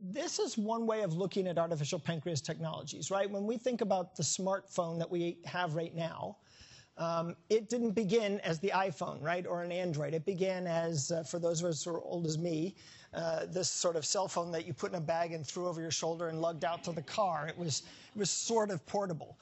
this is one way of looking at artificial pancreas technologies, right? When we think about the smartphone that we have right now, it didn't begin as the iPhone, right, or an Android. It began as, for those of us who are old as me, this sort of cell phone that you put in a bag and threw over your shoulder and lugged out to the car. It was sort of portable.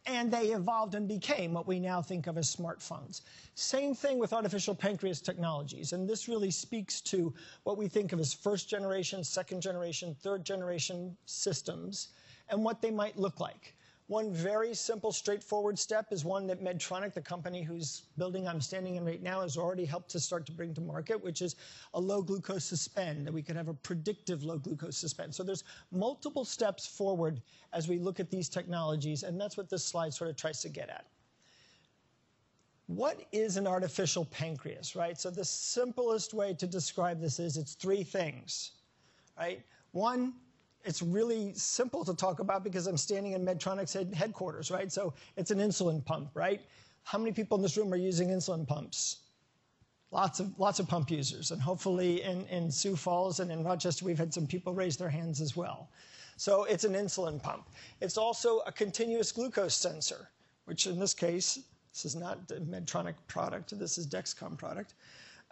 And they evolved and became what we now think of as smartphones. Same thing with artificial pancreas technologies. And this really speaks to what we think of as first generation, second generation, third generation systems and what they might look like. One very simple, straightforward step is one that Medtronic, the company whose building I'm standing in right now, has already helped to start to bring to market, which is a low glucose suspend, that we could have a predictive low glucose suspend. So there's multiple steps forward as we look at these technologies, and that's what this slide sort of tries to get at. What is an artificial pancreas, right? So the simplest way to describe this is it's three things, right? One, it's really simple to talk about because I'm standing in Medtronic's headquarters, right? So it's an insulin pump, right? How many people in this room are using insulin pumps? Lots of pump users. And hopefully in Sioux Falls and in Rochester, we've had some people raise their hands as well. So it's an insulin pump. It's also a continuous glucose sensor, which in this case, this is not a Medtronic product. This is Dexcom product.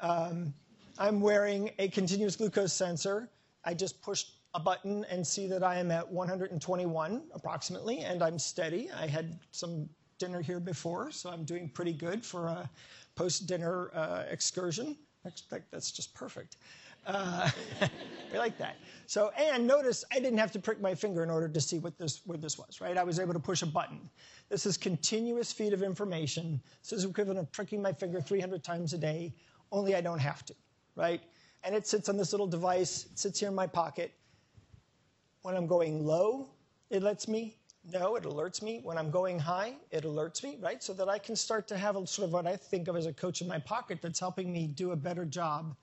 I'm wearing a continuous glucose sensor. I just pushed a button and see that I am at 121 approximately, and I'm steady. I had some dinner here before, so I'm doing pretty good for a post-dinner excursion. That's just perfect. We like that. So, and notice I didn't have to prick my finger in order to see where this was, right? I was able to push a button. This is continuous feed of information. This is equivalent of pricking my finger 300 times a day, only I don't have to, right? And it sits on this little device. It sits here in my pocket. When I'm going low, it lets me know, it alerts me. When I'm going high, it alerts me, right? So that I can start to have a sort of what I think of as a coach in my pocket that's helping me do a better job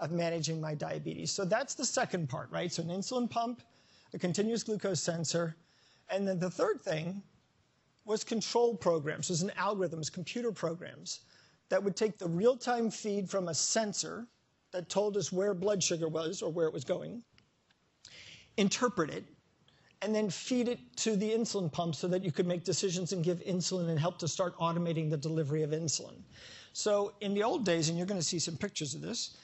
of managing my diabetes. So that's the second part, right? So an insulin pump, a continuous glucose sensor, and then the third thing was control programs. This is algorithms, computer programs that would take the real-time feed from a sensor that told us where blood sugar was or where it was going, interpret it, and then feed it to the insulin pump so that you could make decisions and give insulin and help to start automating the delivery of insulin. So in the old days, and you're going to see some pictures of this,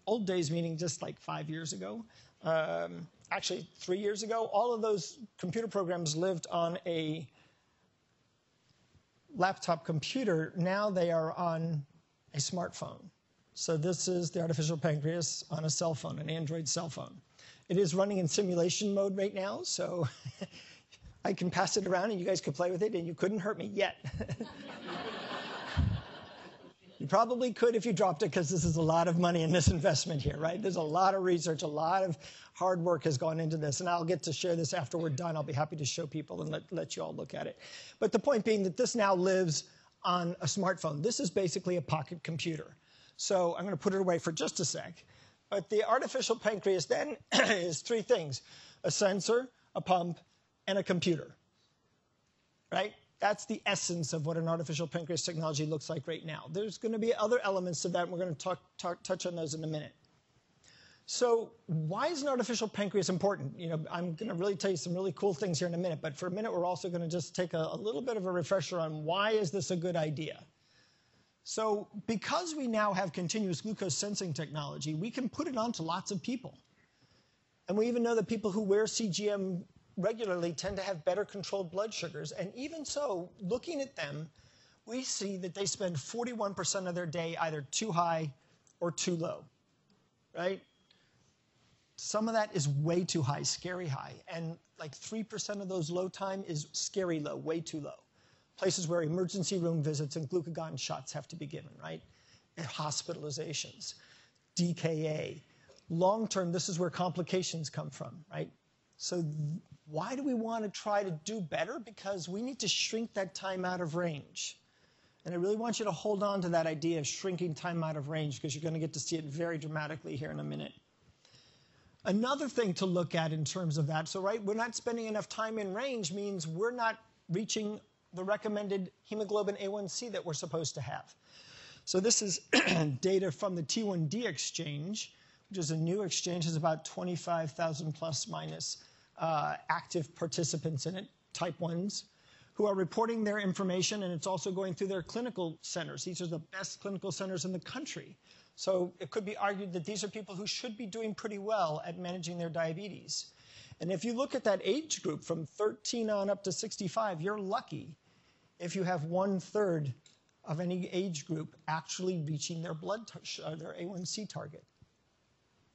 old days meaning just like 5 years ago, actually 3 years ago, all of those computer programs lived on a laptop computer. Now they are on a smartphone. So this is the artificial pancreas on a cell phone, an Android cell phone. It is running in simulation mode right now, so I can pass it around and you guys can play with it, and you couldn't hurt me yet. You probably could if you dropped it, because this is a lot of money in this investment here, right? There's a lot of research, a lot of hard work has gone into this, and I'll get to share this after we're done. I'll be happy to show people and let you all look at it. But the point being that this now lives on a smartphone. This is basically a pocket computer. So I'm going to put it away for just a sec. But the artificial pancreas then is three things: a sensor, a pump, and a computer, right? That's the essence of what an artificial pancreas technology looks like right now. There's going to be other elements to that, and we're going to touch on those in a minute. So why is an artificial pancreas important? You know, I'm going to really tell you some really cool things here in a minute, but for a minute, we're also going to just take a little bit of a refresher on why is this a good idea. So because we now have continuous glucose sensing technology, we can put it onto lots of people. And we even know that people who wear CGM regularly tend to have better controlled blood sugars. And even so, looking at them, we see that they spend 41% of their day either too high or too low, right? Some of that is way too high, scary high. And like 3% of those low time is scary low, way too low. Places where emergency room visits and glucagon shots have to be given, right? And hospitalizations, DKA. Long-term, this is where complications come from, right? So why do we want to try to do better? Because we need to shrink that time out of range. And I really want you to hold on to that idea of shrinking time out of range, because you're going to get to see it very dramatically here in a minute. Another thing to look at in terms of that, so right, we're not spending enough time in range means we're not reaching the recommended hemoglobin A1C that we're supposed to have. So this is data from the T1D exchange, which is a new exchange, has about 25,000 plus minus active participants in it, type 1s, who are reporting their information, and it's also going through their clinical centers. These are the best clinical centers in the country. So it could be argued that these are people who should be doing pretty well at managing their diabetes. And if you look at that age group from 13 on up to 65, you're lucky if you have 1/3 of any age group actually reaching their their A1C target.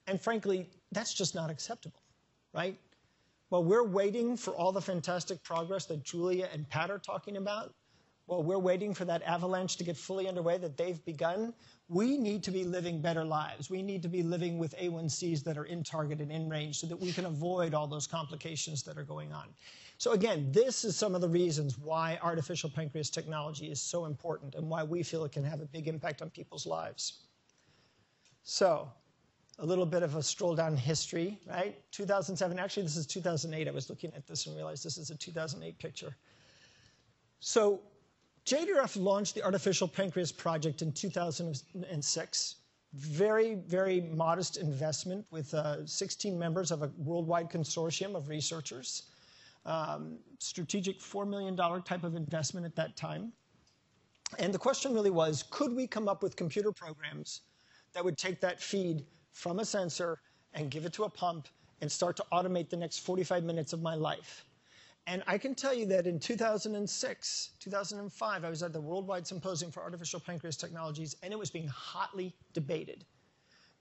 And frankly, that's just not acceptable, right? While we're waiting for all the fantastic progress that Julia and Pat are talking about, while we're waiting for that avalanche to get fully underway that they've begun, we need to be living better lives. We need to be living with A1Cs that are in target and in range so that we can avoid all those complications that are going on. So again, this is some of the reasons why artificial pancreas technology is so important and why we feel it can have a big impact on people's lives. So, a little bit of a stroll down history, right? 2007, actually this is 2008. I was looking at this and realized this is a 2008 picture. So JDRF launched the Artificial Pancreas Project in 2006. Very, very modest investment with 16 members of a worldwide consortium of researchers. Strategic $4 million type of investment at that time. And the question really was, could we come up with computer programs that would take that feed from a sensor and give it to a pump and start to automate the next 45 minutes of my life? And I can tell you that in 2006, 2005, I was at the Worldwide Symposium for Artificial Pancreas Technologies, and it was being hotly debated.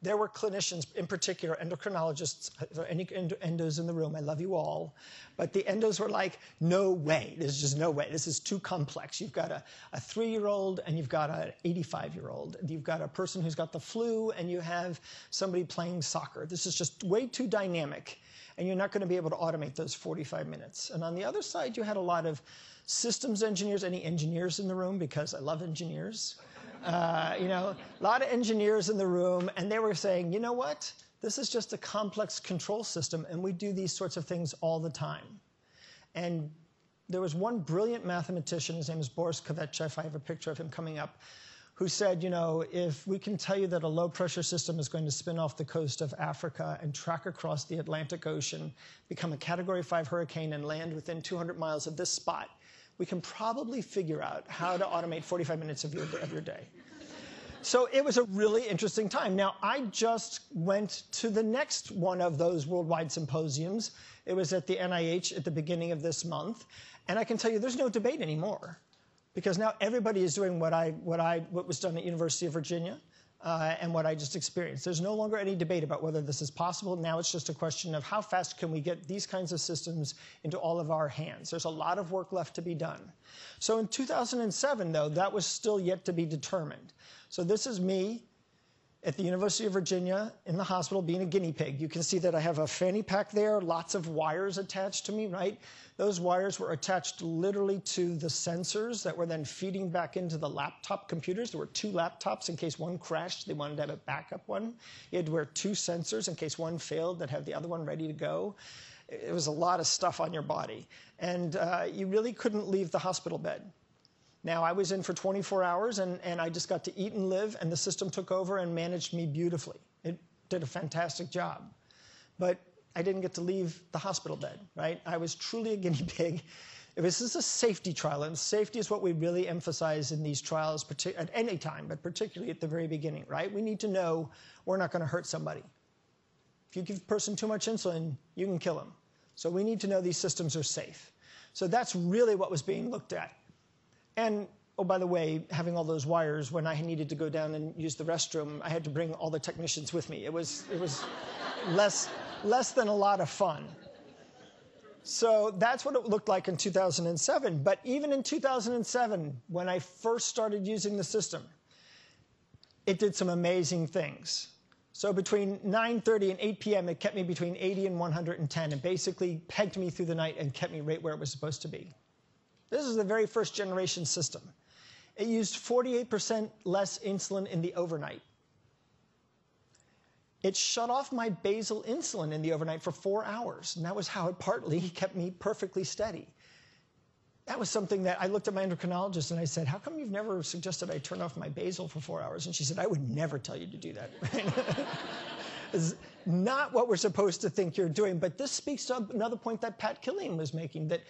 There were clinicians, in particular endocrinologists, any endos in the room, I love you all, but the endos were like, no way, there's just no way, this is too complex. You've got a 3-year-old and you've got an 85-year-old. You've got a person who's got the flu and you have somebody playing soccer. This is just way too dynamic, and you're not going to be able to automate those 45 minutes. And on the other side, you had a lot of systems engineers, any engineers in the room, because I love engineers. A lot of engineers in the room, and they were saying, you know what? This is just a complex control system, and we do these sorts of things all the time. And there was one brilliant mathematician, his name is Boris Kovachev, I have a picture of him coming up, who said, if we can tell you that a low-pressure system is going to spin off the coast of Africa and track across the Atlantic Ocean, become a Category 5 hurricane, and land within 200 miles of this spot, we can probably figure out how to automate 45 minutes of your day. So it was a really interesting time. Now, I just went to the next one of those worldwide symposiums. It was at the NIH at the beginning of this month. And I can tell you there's no debate anymore, because now everybody is doing what was done at University of Virginia and what I just experienced. There's no longer any debate about whether this is possible. Now it's just a question of how fast can we get these kinds of systems into all of our hands. There's a lot of work left to be done. So in 2007, though, that was still yet to be determined. So this is me at the University of Virginia in the hospital being a guinea pig. You can see that I have a fanny pack there, lots of wires attached to me, right? Those wires were attached literally to the sensors that were then feeding back into the laptop computers. There were 2 laptops in case one crashed. They wanted to have a backup one. You had to wear 2 sensors in case one failed that had the other one ready to go. It was a lot of stuff on your body. And you really couldn't leave the hospital bed. Now, I was in for 24 hours, and I just got to eat and live, and the system took over and managed me beautifully. It did a fantastic job. But I didn't get to leave the hospital bed, right? I was truly a guinea pig. This is a safety trial, and safety is what we really emphasize in these trials at any time, but particularly at the very beginning, right? We need to know we're not going to hurt somebody. If you give a person too much insulin, you can kill them. So we need to know these systems are safe. So that's really what was being looked at. And, oh, by the way, having all those wires, when I needed to go down and use the restroom, I had to bring all the technicians with me. It was less than a lot of fun. So that's what it looked like in 2007. But even in 2007, when I first started using the system, it did some amazing things. So between 9:30 and 8 p.m., it kept me between 80 and 110 and basically pegged me through the night and kept me right where it was supposed to be. This is the very first generation system. It used 48% less insulin in the overnight. It shut off my basal insulin in the overnight for 4 hours, and that was how it partly kept me perfectly steady. That was something that I looked at my endocrinologist and I said, how come you've never suggested I turn off my basal for 4 hours? And she said, I would never tell you to do that. It's not what we're supposed to think you're doing. But this speaks to another point that Pat Killian was making, that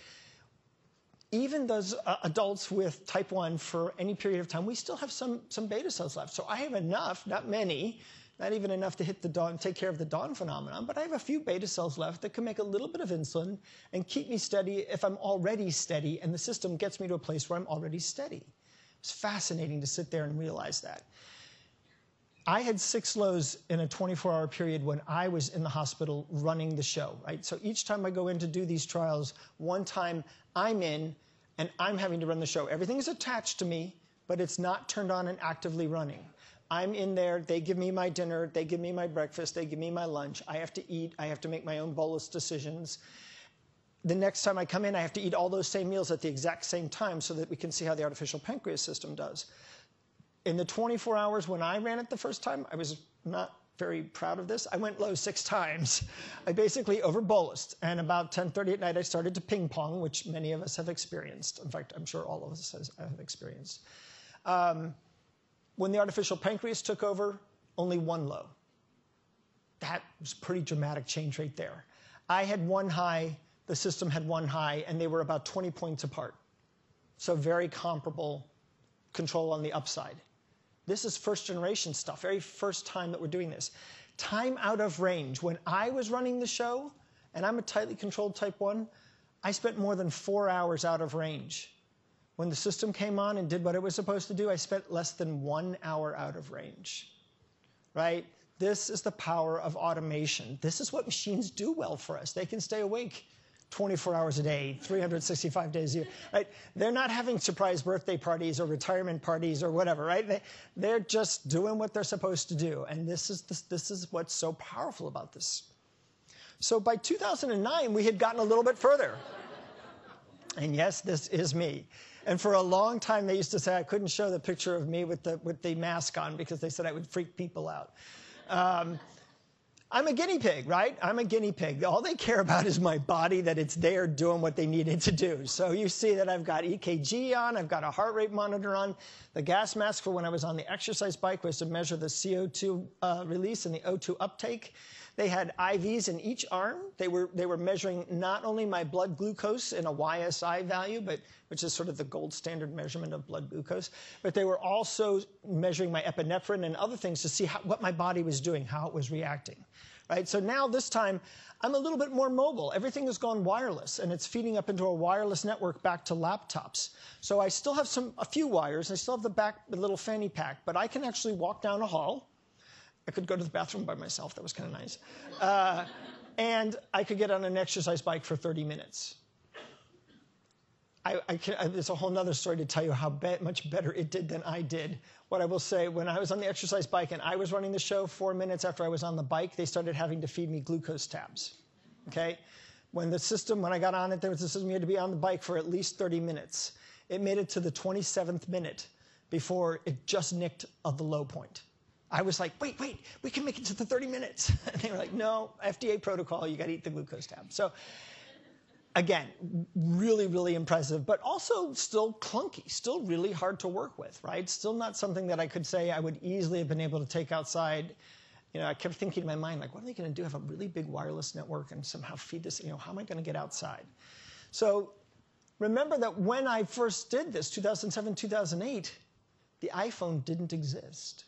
even those adults with type 1 for any period of time, we still have some beta cells left. So I have enough, not many, not even enough to hit the dawn, take care of the dawn phenomenon, but I have a few beta cells left that can make a little bit of insulin and keep me steady if I'm already steady, and the system gets me to a place where I'm already steady. It's fascinating to sit there and realize that. I had 6 lows in a 24-hour period when I was in the hospital running the show, right? So each time I go in to do these trials, one time I'm in and I'm having to run the show. Everything is attached to me, but it's not turned on and actively running. I'm in there, they give me my dinner, they give me my breakfast, they give me my lunch. I have to eat, I have to make my own bolus decisions. The next time I come in, I have to eat all those same meals at the exact same time so that we can see how the artificial pancreas system does. In the 24 hours when I ran it the first time, I was not very proud of this. I went low 6 times. I basically over-bolused. And about 10:30 at night, I started to ping pong, which many of us have experienced. In fact, I'm sure all of us have experienced. When the artificial pancreas took over, only 1 low. That was a pretty dramatic change right there. I had 1 high, the system had 1 high, and they were about 20 points apart. So very comparable control on the upside. This is first-generation stuff, very first time that we're doing this. Time out of range. When I was running the show, and I'm a tightly controlled type 1, I spent more than 4 hours out of range. When the system came on and did what it was supposed to do, I spent less than 1 hour out of range, right? This is the power of automation. This is what machines do well for us. They can stay awake 24 hours a day, 365 days a year, right? They're not having surprise birthday parties or retirement parties or whatever, right? They're just doing what they're supposed to do. And this is what's so powerful about this. So by 2009, we had gotten a little bit further. And yes, this is me. And for a long time, they used to say I couldn't show the picture of me with the mask on because they said I would freak people out. I'm a guinea pig, right? I'm a guinea pig. All they care about is my body, that it's there doing what they needed to do. So you see that I've got EKG on, I've got a heart rate monitor on. The gas mask for when I was on the exercise bike was to measure the CO2 release and the O2 uptake. They had IVs in each arm. They were measuring not only my blood glucose in a YSI value, which is sort of the gold standard measurement of blood glucose, but they were also measuring my epinephrine and other things to see what my body was doing, how it was reacting. Right? So now this time, I'm a little bit more mobile. Everything has gone wireless, and it's feeding up into a wireless network back to laptops. So I still have a few wires. I still have the little fanny pack, but I can actually walk down a hall. I could go to the bathroom by myself. That was kind of nice. And I could get on an exercise bike for 30 minutes. There's a whole other story to tell you how much better it did than I did. What I will say, when I was on the exercise bike and I was running the show, 4 minutes after I was on the bike, they started having to feed me glucose tabs. Okay? When I got on it, there was a system you had to be on the bike for at least 30 minutes. It made it to the 27th minute before it just nicked of the low point. I was like, wait, we can make it to the 30 minutes. And they were like, no, FDA protocol, you got to eat the glucose tab. So again, really, really impressive, but also still clunky, still really hard to work with, right? Still not something that I could say I would easily have been able to take outside. You know, I kept thinking in my mind, like, what are they going to do? Have a really big wireless network and somehow feed this? You know, how am I going to get outside? So remember that when I first did this, 2007, 2008, the iPhone didn't exist,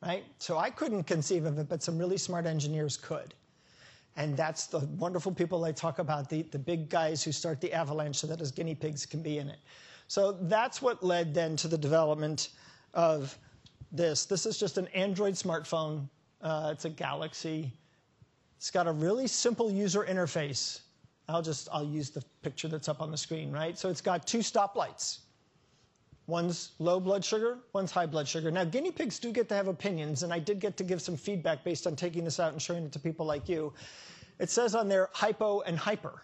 right? So I couldn't conceive of it, but some really smart engineers could. And that's the wonderful people I talk about, the big guys who start the avalanche so that as guinea pigs can be in it. So that's what led then to the development of this. This is just an Android smartphone. It's a Galaxy. It's got a really simple user interface. I'll use the picture that's up on the screen, right? So it's got 2 stoplights. One's low blood sugar, one's high blood sugar. Now, guinea pigs do get to have opinions, and I did get to give some feedback based on taking this out and showing it to people like you. It says on there, hypo and hyper.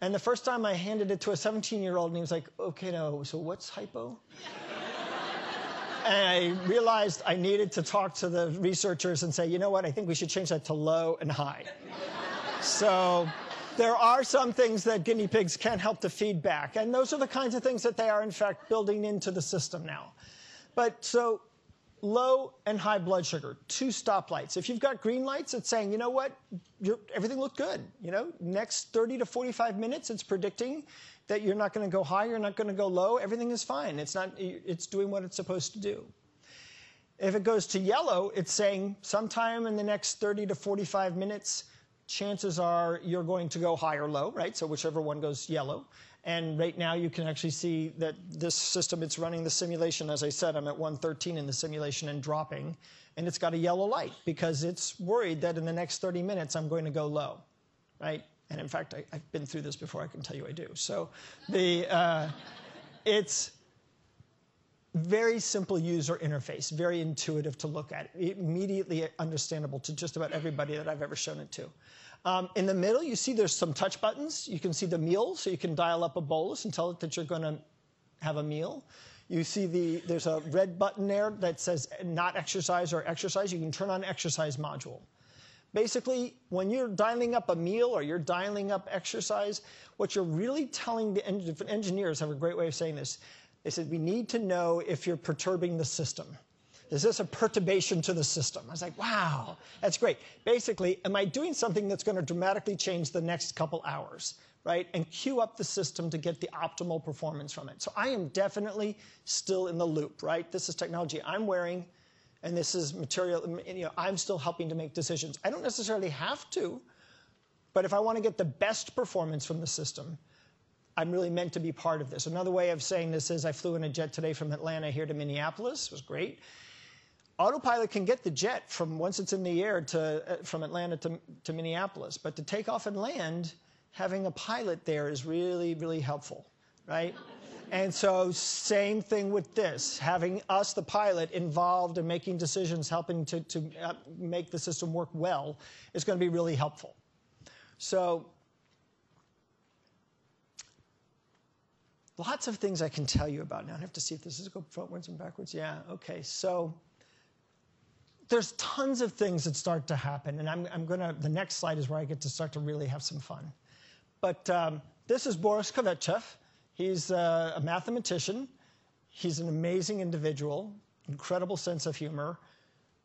And the first time I handed it to a 17-year-old, and he was like, okay, no, so what's hypo? And I realized I needed to talk to the researchers and say, you know what, I think we should change that to low and high. So there are some things that guinea pigs can't help to feed back, and those are the kinds of things that they are, in fact, building into the system now. But so low and high blood sugar, 2 stoplights. If you've got green lights, it's saying, you know what, everything looked good. You know, next 30 to 45 minutes, it's predicting that you're not going to go high, you're not going to go low. Everything is fine. It's doing what it's supposed to do. If it goes to yellow, it's saying sometime in the next 30 to 45 minutes, chances are you're going to go high or low, right? So whichever one goes yellow. And right now you can actually see that this system, it's running the simulation. As I said, I'm at 113 in the simulation and dropping. And it's got a yellow light because it's worried that in the next 30 minutes I'm going to go low, right? And in fact, I've been through this before. I can tell you I do. So it's very simple user interface, very intuitive to look at, immediately understandable to just about everybody that I've ever shown it to. In the middle, you see there's some touch buttons. You can see the meal, so you can dial up a bolus and tell it that you're going to have a meal. You see there's a red button there that says not exercise or exercise. You can turn on exercise module. Basically, when you're dialing up a meal or you're dialing up exercise, what you're really telling the engineers have a great way of saying this. They said, we need to know if you're perturbing the system. Is this a perturbation to the system? I was like, wow, that's great. Basically, am I doing something that's going to dramatically change the next couple hours, right? And queue up the system to get the optimal performance from it. So I am definitely still in the loop, right? This is technology I'm wearing, and this is material, you know, I'm still helping to make decisions. I don't necessarily have to, but if I want to get the best performance from the system, I'm really meant to be part of this. Another way of saying this is I flew in a jet today from Atlanta here to Minneapolis. It was great. Autopilot can get the jet from once it's in the air from Atlanta to Minneapolis. But to take off and land, having a pilot there is really, really helpful, right? And so same thing with this. Having us, the pilot, involved in making decisions, helping to make the system work well is going to be really helpful. So lots of things I can tell you about now. I have to see if this is go frontwards and backwards. Yeah, okay. So there's tons of things that start to happen, and the next slide is where I get to start to really have some fun. But this is Boris Kovetchev. He's a mathematician. He's an amazing individual, incredible sense of humor.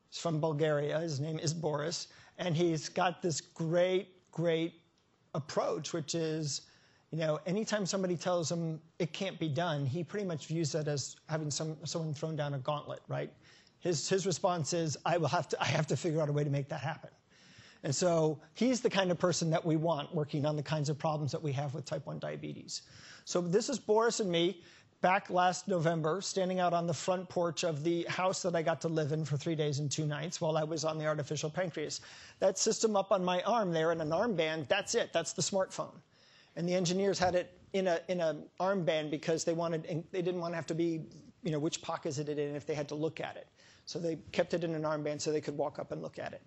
He's from Bulgaria. His name is Boris. And he's got this great, great approach, which is, you know, anytime somebody tells him it can't be done, he pretty much views that as having someone thrown down a gauntlet, right? His response is, I have to figure out a way to make that happen. And so he's the kind of person that we want working on the kinds of problems that we have with type 1 diabetes. So this is Boris and me back last November, standing out on the front porch of the house that I got to live in for 3 days and 2 nights while I was on the artificial pancreas. That system up on my arm there in an armband, that's it. That's the smartphone. And the engineers had it in an armband because they didn't want to have to be, you know, which pocket is it in if they had to look at it. So they kept it in an armband so they could walk up and look at it.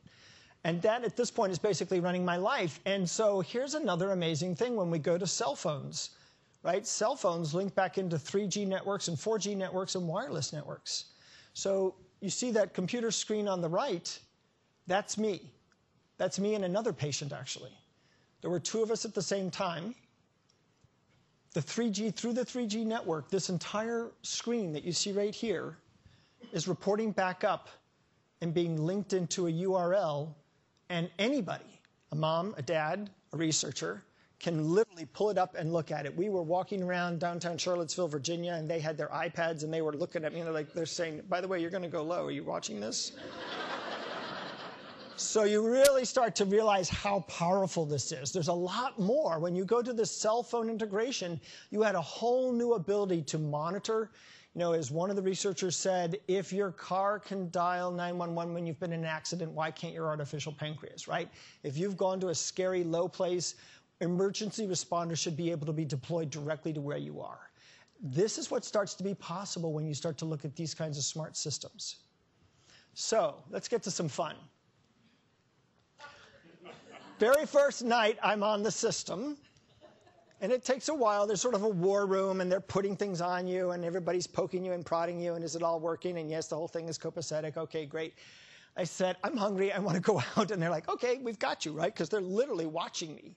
And that, at this point, is basically running my life. And so here's another amazing thing when we go to cell phones, right? Cell phones link back into 3G networks and 4G networks and wireless networks. So you see that computer screen on the right, that's me. That's me and another patient, actually. There were 2 of us at the same time. Through the 3G network, this entire screen that you see right here is reporting back up and being linked into a URL, and anybody, a mom, a dad, a researcher, can literally pull it up and look at it. We were walking around downtown Charlottesville, Virginia, and they had their iPads, and they were looking at me, and they're saying, by the way, you're going to go low. Are you watching this? So you really start to realize how powerful this is. There's a lot more. When you go to the cell phone integration, you had a whole new ability to monitor. You know, as one of the researchers said, if your car can dial 911 when you've been in an accident, why can't your artificial pancreas, right? If you've gone to a scary low place, emergency responders should be able to be deployed directly to where you are. This is what starts to be possible when you start to look at these kinds of smart systems. So let's get to some fun. Very first night, I'm on the system. And it takes a while. There's sort of a war room, and they're putting things on you, and everybody's poking you and prodding you, and is it all working? And yes, the whole thing is copacetic. Okay, great. I said, I'm hungry. I want to go out. And they're like, okay, we've got you, right? Because they're literally watching me.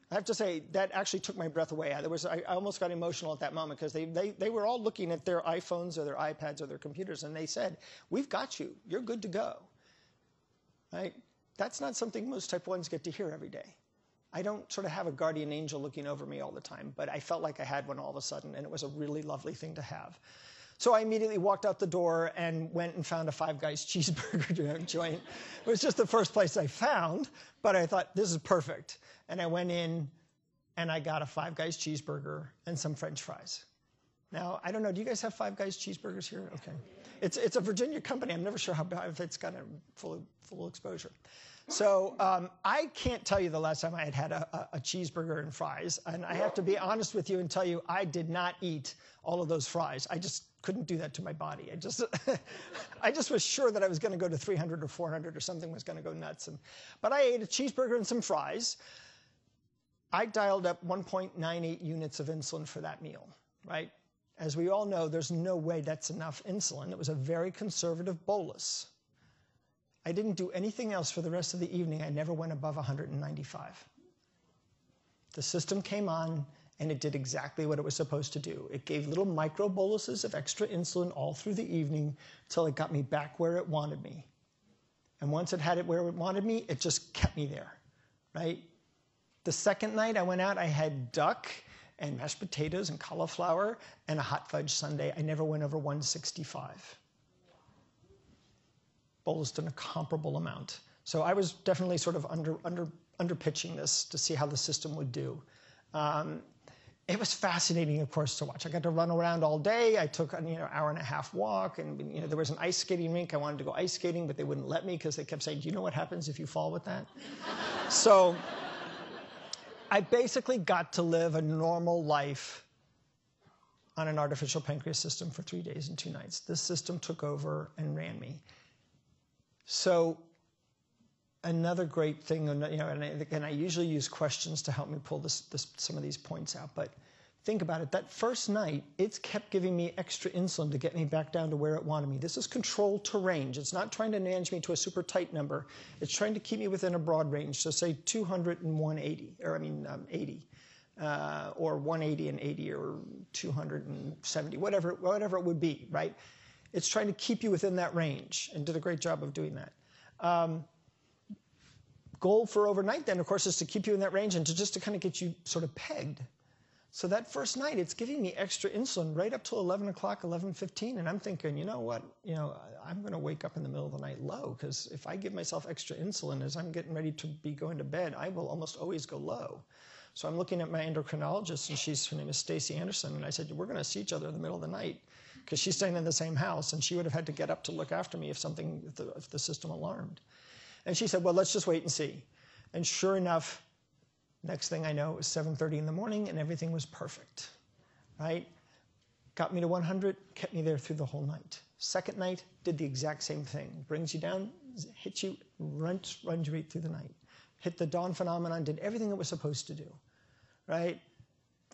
I have to say, that actually took my breath away. I almost got emotional at that moment because they were all looking at their iPhones or their iPads or their computers, and they said, we've got you. You're good to go. Right? That's not something most type 1s get to hear every day. I don't sort of have a guardian angel looking over me all the time, but I felt like I had one all of a sudden, and it was a really lovely thing to have. So I immediately walked out the door and went and found a Five Guys cheeseburger joint. It was just the first place I found, but I thought, this is perfect. And I went in and I got a Five Guys cheeseburger and some French fries. Now, I don't know, do you guys have Five Guys cheeseburgers here? Okay. It's a Virginia company. I'm never sure if it's got a full exposure. So I can't tell you the last time I had a cheeseburger and fries. And I have to be honest with you and tell you I did not eat all of those fries. I just couldn't do that to my body. I just was sure that I was going to go to 300 or 400 or something was going to go nuts. But I ate a cheeseburger and some fries. I dialed up 1.98 units of insulin for that meal, right? As we all know, there's no way that's enough insulin. It was a very conservative bolus. I didn't do anything else for the rest of the evening. I never went above 195. The system came on, and it did exactly what it was supposed to do. It gave little micro boluses of extra insulin all through the evening till it got me back where it wanted me. And once it had it where it wanted me, it just kept me there, right? The second night I went out, I had duck and mashed potatoes and cauliflower and a hot fudge sundae. I never went over 165. Bolused in a comparable amount. So I was definitely sort of under pitching this to see how the system would do. It was fascinating, of course, to watch. I got to run around all day. I took an hour and a half walk, and there was an ice skating rink. I wanted to go ice skating, but they wouldn't let me because they kept saying, "Do you know what happens if you fall with that?" So I basically got to live a normal life on an artificial pancreas system for 3 days and 2 nights. This system took over and ran me. So another great thing, and I usually use questions to help me pull some of these points out, but think about it. That first night, it's kept giving me extra insulin to get me back down to where it wanted me. This is controlled to range. It's not trying to manage me to a super tight number. It's trying to keep me within a broad range. So say 200 and 180, 80, or 180 and 80, or 270, whatever it would be, right? It's trying to keep you within that range, and did a great job of doing that. Goal for overnight then, of course, is to keep you in that range and to kind of get you sort of pegged. So that first night, it's giving me extra insulin right up till 11 o'clock, 11:15, and I'm thinking, you know what, I'm going to wake up in the middle of the night low, because if I give myself extra insulin as I'm getting ready to be going to bed, I will almost always go low. So I'm looking at my endocrinologist, and her name is Stacy Anderson, and I said, we're going to see each other in the middle of the night, because she's staying in the same house, and she would have had to get up to look after me if the system alarmed. And she said, well, let's just wait and see. And sure enough, next thing I know, it was 7:30 in the morning, and everything was perfect, right? Got me to 100, kept me there through the whole night. Second night, did the exact same thing. Brings you down, hits you, runs you right through the night. Hit the dawn phenomenon, did everything it was supposed to do, right?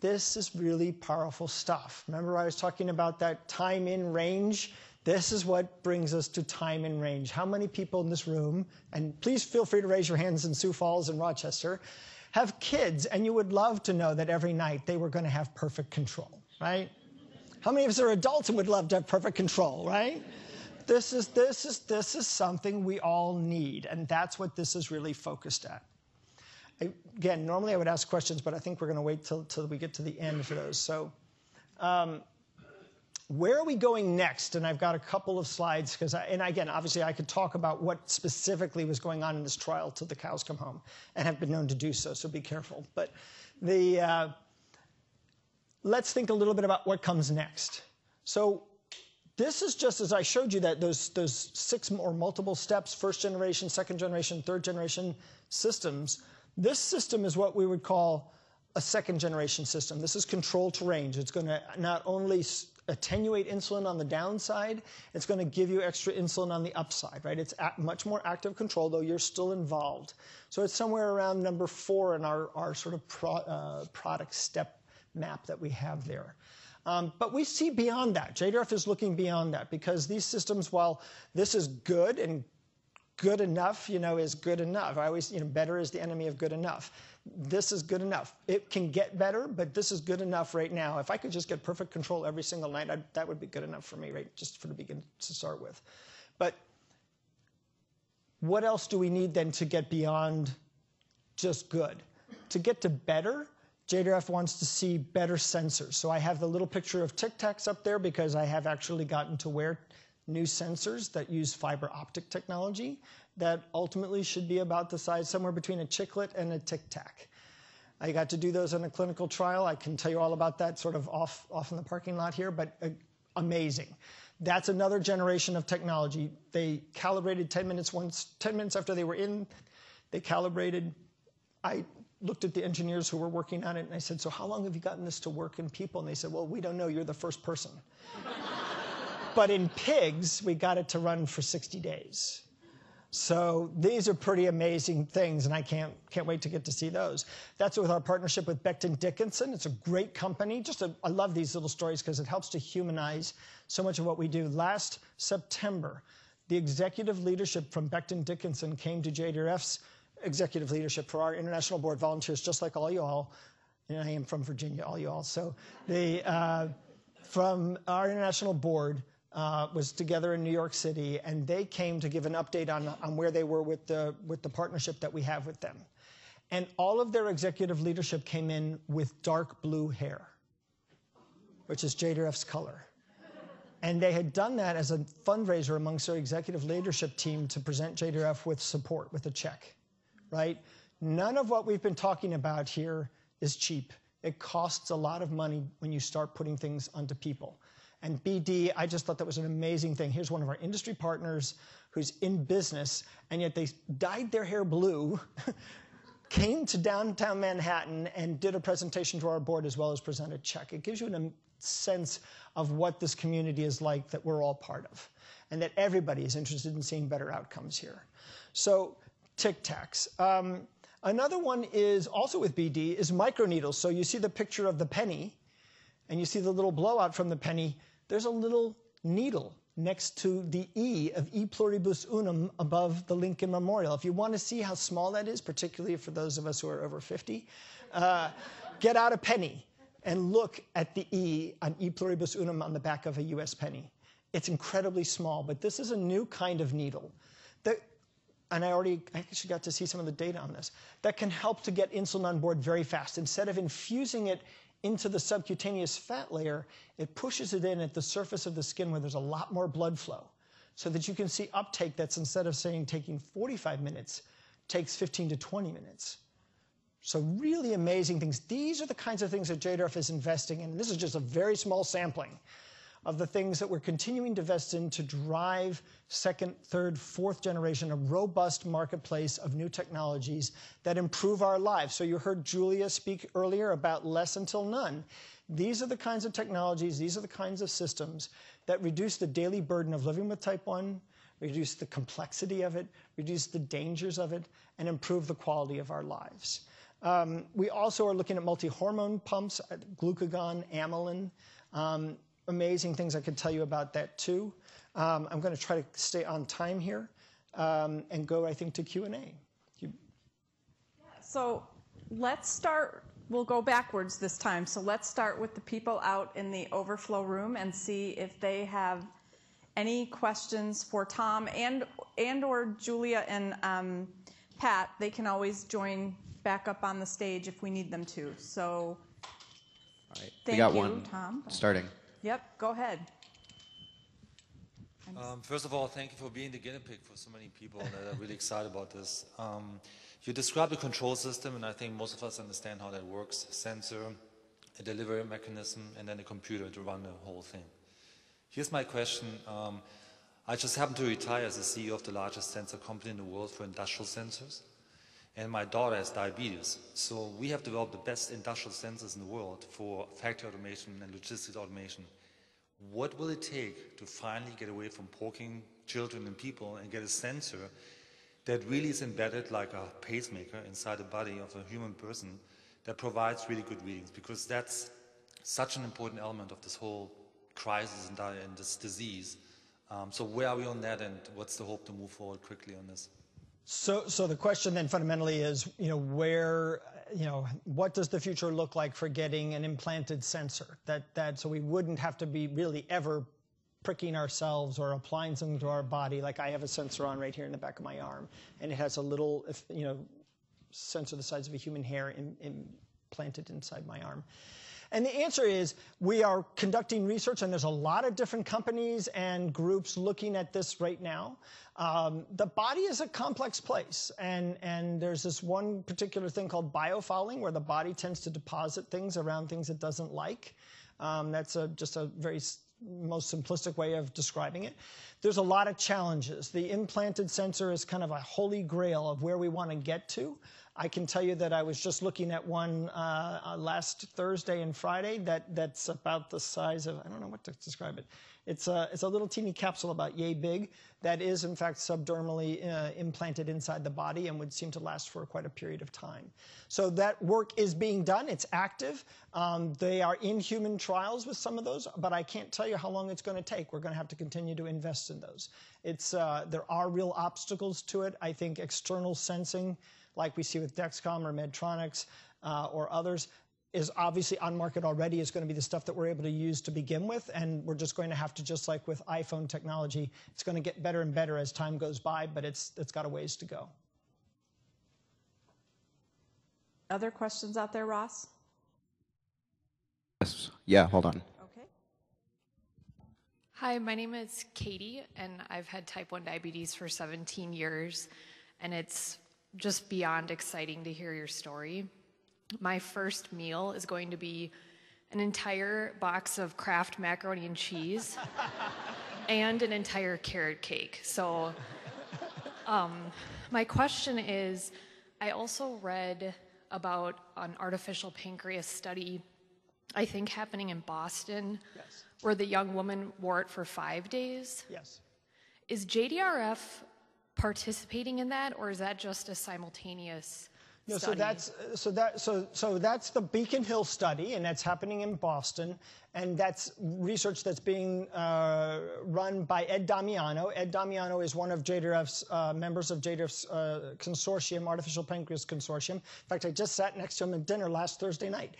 This is really powerful stuff. Remember I was talking about that time in range? This is what brings us to time in range. How many people in this room, and please feel free to raise your hands in Sioux Falls and Rochester, have kids, and you would love to know that every night they were going to have perfect control, right? How many of us are adults and would love to have perfect control, right? This is something we all need, and that's what this is really focused at. Again, normally I would ask questions, but I think we're going to wait till we get to the end for those. So where are we going next? And I've got a couple of slides, and again, obviously I could talk about what specifically was going on in this trial till the cows come home, and have been known to do so be careful. But let's think a little bit about what comes next. So this is just as I showed you that those 6 or multiple steps, first generation, second generation, third generation systems. This system is what we would call a second generation system. This is control to range. It's going to not only attenuate insulin on the downside, it's going to give you extra insulin on the upside, right? It's much more active control, though you're still involved. So it's somewhere around number 4 in our sort of product step map that we have there. But we see beyond that. JDRF is looking beyond that, because these systems, while this is good and good enough, is good enough. I always, better is the enemy of good enough. this is good enough. It can get better, but this is good enough right now. If I could just get perfect control every single night, that would be good enough for me, right? Just for the beginning to start with. But what else do we need then to get beyond just good? To get to better, JDRF wants to see better sensors. So I have the little picture of Tic Tacs up there because I have actually gotten to wear new sensors that use fiber optic technology that ultimately should be about the size somewhere between a chiclet and a Tic Tac. I got to do those in a clinical trial. I can tell you all about that sort of off in the parking lot here, but amazing. That's another generation of technology. They calibrated 10 minutes after they were in, they calibrated. I looked at the engineers who were working on it, and I said, so how long have you gotten this to work in people? And they said, well, we don't know. You're the first person. But in pigs, we got it to run for 60 days. So these are pretty amazing things, and I can't wait to get to see those. That's with our partnership with Becton Dickinson. It's a great company. I love these little stories because it helps to humanize so much of what we do. Last September, the executive leadership from Becton Dickinson came to JDRF's executive leadership for our international board, volunteers just like all you all. And I am from Virginia, all you all. So from our international board, was together in New York City, and they came to give an update on where they were with the partnership that we have with them. And all of their executive leadership came in with dark blue hair, which is JDRF's color. And they had done that as a fundraiser amongst their executive leadership team to present JDRF with support, with a check, right? None of what we've been talking about here is cheap. It costs a lot of money when you start putting things onto people. And BD, I just thought that was an amazing thing. Here's one of our industry partners who's in business, and yet they dyed their hair blue, came to downtown Manhattan, and did a presentation to our board as well as present a check. It gives you a sense of what this community is like that we're all part of, and that everybody is interested in seeing better outcomes here. So Tic Tacs. Another one is also with BD is microneedles. So you see the picture of the penny, and you see the little blowout from the penny. There's a little needle next to the E of E pluribus unum above the Lincoln Memorial. If you want to see how small that is, particularly for those of us who are over 50, get out a penny and look at the E on E pluribus unum on the back of a US penny. It's incredibly small, but this is a new kind of needle that, and I actually got to see some of the data on this, that can help to get insulin on board very fast. Instead of infusing it into the subcutaneous fat layer, it pushes it in at the surface of the skin where there's a lot more blood flow, so that you can see uptake that's, instead of saying taking 45 minutes, takes 15 to 20 minutes. So really amazing things. These are the kinds of things that JDRF is investing in. This is just a very small sampling of the things that we're continuing to invest in to drive second, third, fourth generation, a robust marketplace of new technologies that improve our lives. So you heard Julia speak earlier about less until none. These are the kinds of technologies, these are the kinds of systems that reduce the daily burden of living with type 1, reduce the complexity of it, reduce the dangers of it, and improve the quality of our lives. We also are looking at multi-hormone pumps, glucagon, amylin, amazing things I could tell you about that too. I'm going to try to stay on time here and go, I think, to Q&A. So let's start, we'll go backwards this time. So let's start with the people out in the overflow room and see if they have any questions for Tom and or Julia and Pat. They can always join back up on the stage if we need them to. So all right. Thank we got you, one Tom. Starting. Yep, go ahead. First of all, thank you for being the guinea pig for so many people that are really excited about this. You described the control system, and I think most of us understand how that works. Sensor, a delivery mechanism, and then a computer to run the whole thing. Here's my question. I just happened to retire as the CEO of the largest sensor company in the world for industrial sensors. And my daughter has diabetes. So we have developed the best industrial sensors in the world for factory automation and logistics automation. What will it take to finally get away from poking children and people and get a sensor that really is embedded like a pacemaker inside the body of a human person that provides really good readings? Because that's such an important element of this whole crisis and this disease. So where are we on that, and what's the hope to move forward quickly on this? So the question then fundamentally is, what does the future look like for getting an implanted sensor so we wouldn't have to be really ever pricking ourselves or applying something to our body? Like I have a sensor on right here in the back of my arm, and it has a little, sensor the size of a human hair implanted inside my arm. And the answer is we are conducting research, and there's a lot of different companies and groups looking at this right now. The body is a complex place, and there's this one particular thing called biofouling, where the body tends to deposit things around things it doesn't like. That's just a very most simplistic way of describing it. There's a lot of challenges. The implanted sensor is kind of a holy grail of where we want to get to. I can tell you that I was just looking at one last Thursday and Friday that's about the size of, I don't know what to describe it. It's a little teeny capsule about yay big that is in fact subdermally implanted inside the body and would seem to last for quite a period of time. So that work is being done. It's active. They are in human trials with some of those, but I can't tell you how long it's going to take. We're going to have to continue to invest in those. There are real obstacles to it. I think external sensing, like we see with Dexcom or Medtronics or others, is obviously on market already, is going to be the stuff that we're able to use to begin with, and we're just going to have to, just like with iPhone technology, it's going to get better and better as time goes by, but it's got a ways to go. Other questions out there, Ross? Yes. Yeah, hold on. Okay. Hi, my name is Katie, and I've had type 1 diabetes for 17 years, and it's just beyond exciting to hear your story. My first meal is going to be an entire box of Kraft macaroni and cheese and an entire carrot cake. So my question is, I also read about an artificial pancreas study, I think happening in Boston, Yes. where the young woman wore it for 5 days. Yes. Is JDRF participating in that, or is that just a simultaneous No, study? so that's the Beacon Hill study, and that's happening in Boston, and that's research that's being run by Ed Damiano. Ed Damiano is one of JDRF's members of JDRF's consortium, Artificial Pancreas Consortium. In fact, I just sat next to him at dinner last Thursday night,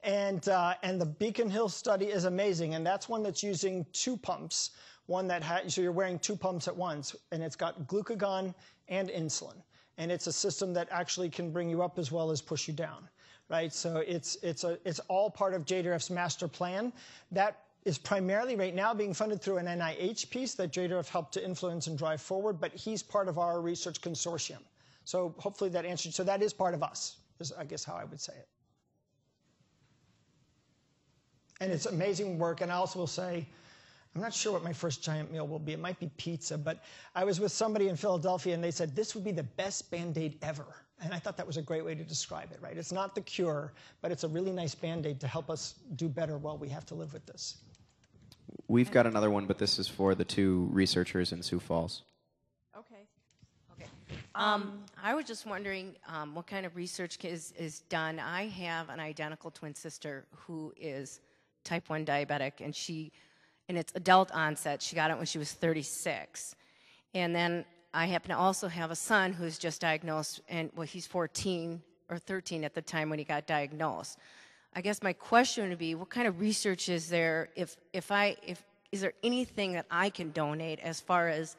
and the Beacon Hill study is amazing, and that's one that's using two pumps. One that so you're wearing two pumps at once, and it's got glucagon and insulin. And it's a system that actually can bring you up as well as push you down, right? So it's all part of JDRF's master plan. That is primarily right now being funded through an NIH piece that JDRF helped to influence and drive forward, but he's part of our research consortium. So hopefully that answered. So that is part of us, is I guess how I would say it. And it's amazing work. And I also will say, I'm not sure what my first giant meal will be. It might be pizza, but I was with somebody in Philadelphia, and they said, this would be the best Band-Aid ever. And I thought that was a great way to describe it, right? It's not the cure, but it's a really nice Band-Aid to help us do better while we have to live with this. We've got another one, but this is for the two researchers in Sioux Falls. Okay. Okay. I was just wondering what kind of research is done. I have an identical twin sister who is type 1 diabetic, and and it's adult onset. She got it when she was 36. And then I happen to also have a son who's just diagnosed, and well, he's 14 or 13 at the time when he got diagnosed. I guess my question would be, what kind of research is there? Is there anything that I can donate as far as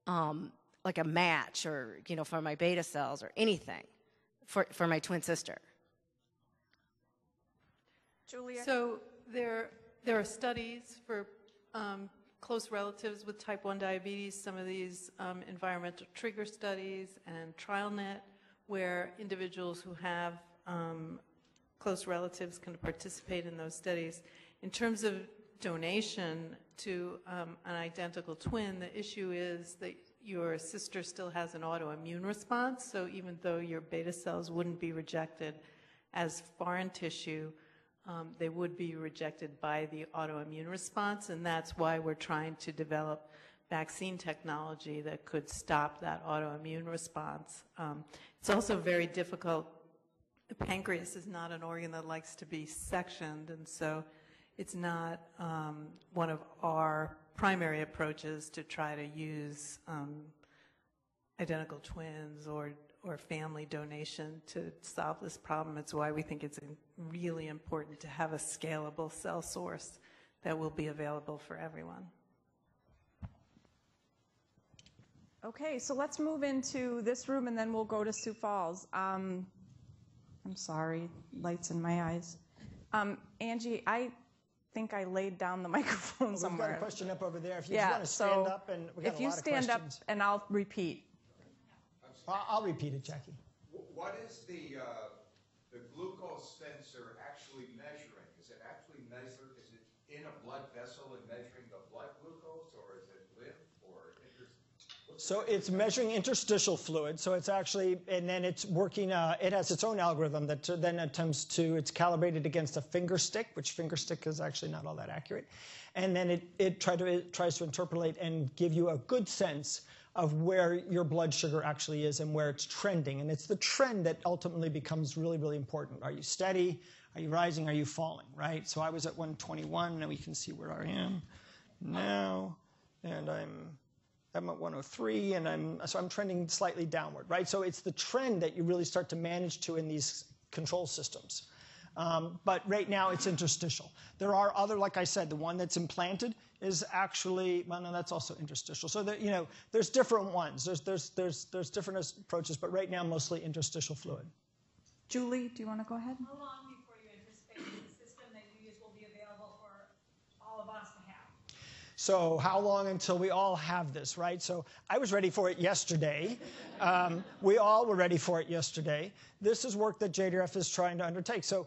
like a match, or for my beta cells or anything for my twin sister? Julia? So there are studies for close relatives with type 1 diabetes, some of these environmental trigger studies and TrialNet, where individuals who have close relatives can participate in those studies. In terms of donation to an identical twin, the issue is that your sister still has an autoimmune response, so even though your beta cells wouldn't be rejected as foreign tissue, they would be rejected by the autoimmune response, and that's why we're trying to develop vaccine technology that could stop that autoimmune response. It's also very difficult. The pancreas is not an organ that likes to be sectioned, and so it's not one of our primary approaches to try to use identical twins or family donation to solve this problem. It's why we think it's really important to have a scalable cell source that will be available for everyone. Okay, so let's move into this room and then we'll go to Sioux Falls. I'm sorry, lights in my eyes. Angie, I think I laid down the microphone somewhere. We've got a question up over there. If you just want to stand up, and we got if a you lot of stand up questions. and I'll repeat. I'll repeat it, Jackie. What is the glucose sensor actually measuring? Is it actually measured? Is it in a blood vessel and measuring the blood glucose, or is it lymph or So it's measuring interstitial fluid. So it's actually, and then it's working. It has its own algorithm that then attempts to. It's calibrated against a finger stick, which finger stick is actually not all that accurate, and then it tries to interpolate and give you a good sense of where your blood sugar actually is and where it's trending. And it's the trend that ultimately becomes really, really important. Are you steady? Are you rising? Are you falling, right? So I was at 121, and we can see where I am now. And I'm at 103, and I'm trending slightly downward, right? So it's the trend that you really start to manage to in these control systems. But right now it's interstitial. There are other, like I said, the one that's implanted is actually, well, no, that's also interstitial. So that, there's different ones. There's different approaches, but right now mostly interstitial fluid. Julie, do you want to go ahead? How long before you anticipate the system that you use will be available for all of us to have? So how long until we all have this, right? So I was ready for it yesterday. We all were ready for it yesterday. This is work that JDRF is trying to undertake. So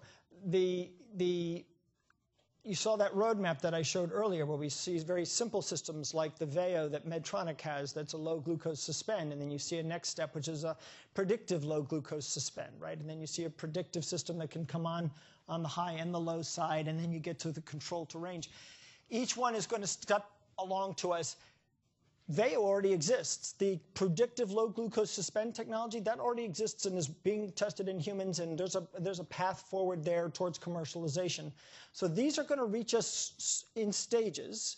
you saw that roadmap that I showed earlier where we see very simple systems like the Veo that Medtronic has that's a low glucose suspend, and then you see a next step which is a predictive low glucose suspend, right? And then you see a predictive system that can come on the high and the low side, and then you get to the control to range. Each one is going to step along to us. Veo already exists. The predictive low glucose suspend technology, that already exists and is being tested in humans, and there's a path forward there towards commercialization. So these are going to reach us in stages.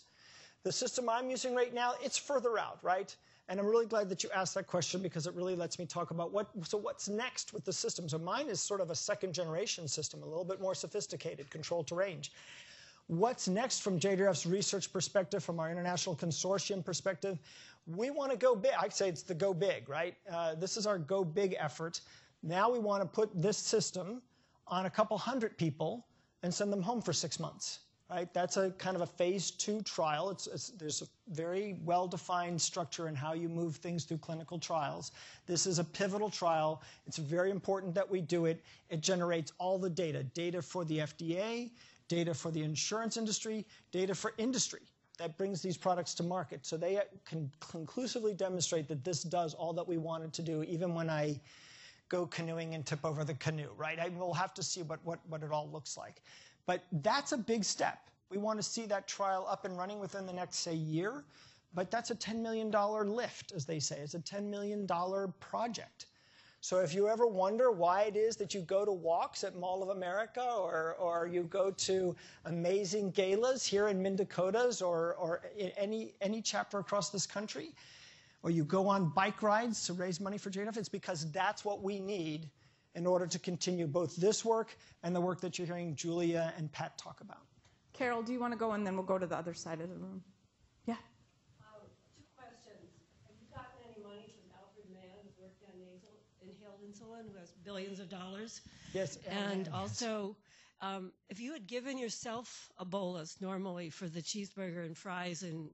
The system I'm using right now, it's further out, right? And I'm really glad that you asked that question because it really lets me talk about what's next with the system. So mine is sort of a second generation system, a little bit more sophisticated, control to range. What's next from JDRF's research perspective, from our international consortium perspective? We want to go big. I'd say it's the go big, right? This is our go big effort. Now we want to put this system on a couple hundred people and send them home for 6 months, right? That's a kind of a phase 2 trial. There's a very well-defined structure in how you move things through clinical trials. This is a pivotal trial. It's very important that we do it. It generates all the data for the FDA, data for the insurance industry, data for industry that brings these products to market. So they can conclusively demonstrate that this does all that we want it to do, even when I go canoeing and tip over the canoe, right? We'll have to see what it all looks like. But that's a big step. We want to see that trial up and running within the next, say, year. But that's a $10 million lift, as they say. It's a $10 million project. So if you ever wonder why it is that you go to walks at Mall of America or you go to amazing galas here in Minnedokotas or in any chapter across this country, or you go on bike rides to raise money for JDRF, it's because that's what we need in order to continue both this work and the work that you're hearing Julia and Pat talk about. Carol, do you want to go, and then we'll go to the other side of the room? Yeah. 2 questions. Have you gotten any money from Alfred Mann, who's worked on inhaled insulin, who has billions of dollars? Yes. And also, if you had given yourself a bolus normally for the cheeseburger and fries and